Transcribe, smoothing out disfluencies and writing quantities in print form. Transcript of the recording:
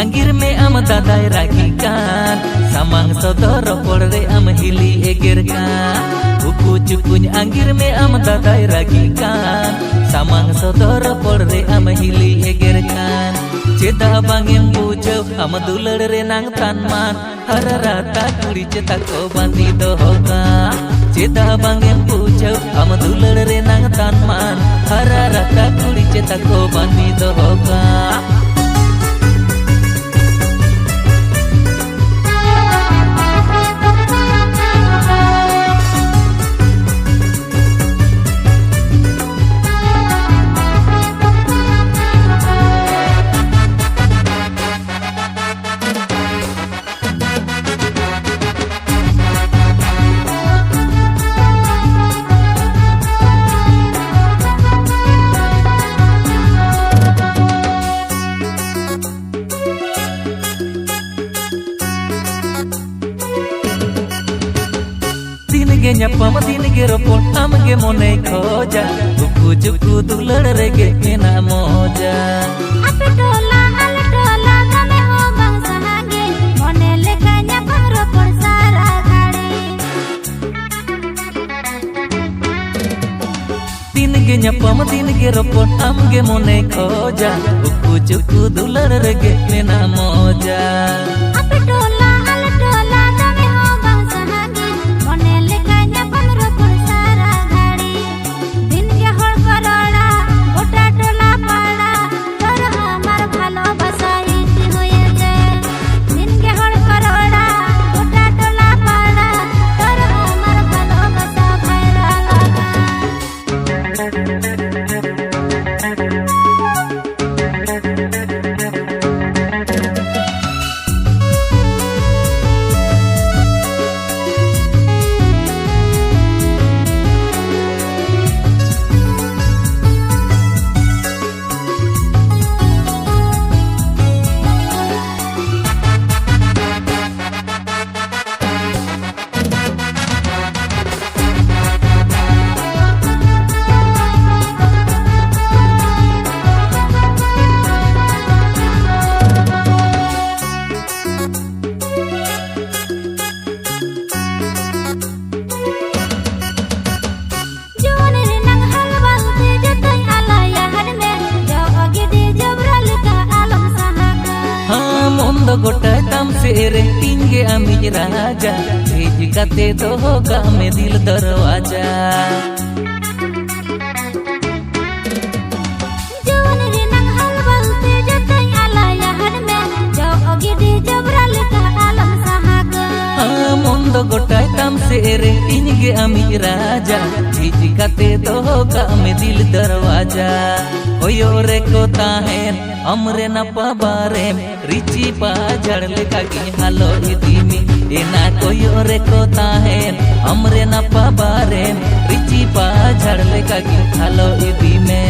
Anggir me am dadai ragikan samang sodor polre am hili egerkan buku cukuny anggir me am dadai ragikan samang sodor polre am hili egerkan ceta bangem bujau am dular renang tanman hararata kuri ceta ko bandi dohoka ceta bangem bujau am dular renang tanman hararata kuri ceta ko bandi dohoka. Nyapam dinge ropon amge mone khoja buku juku dular rege ena moja ape tola ale tola game ho bang sahage mone lekha nyapam ropon sara gari dinge nyapam dinge ropon amge mone khoja buku juku dular rege ena moja ape tola ale tola game ho bang sahage mone lekha nyapam ropon sara gari din ge hor korora gota tola pada tor amar bhalo basai ti hoyeche din ge hor korora gota tola pada tor amar bhalo basa khaira laga गोटा काम सेरे टिंगे Amy's राजा भेज कते दोगा में दिल दरवाजा जवन रे नंग हलवल ते जतई आलाया हर में जो अगिदी जबरल का आलम सहाग मोंद गोटा काम सेरे टिंगे अमीज राजा भेज कते दोगा में दिल दरवाजा ओयो रे को ताहेन हमरे न पाबारे रिची पा झड़ले काकी हालो इदीमी एना कोयो रे को ताहेन हमरे न पाबारे रिची पा झड़ले काकी हालो इदीमे।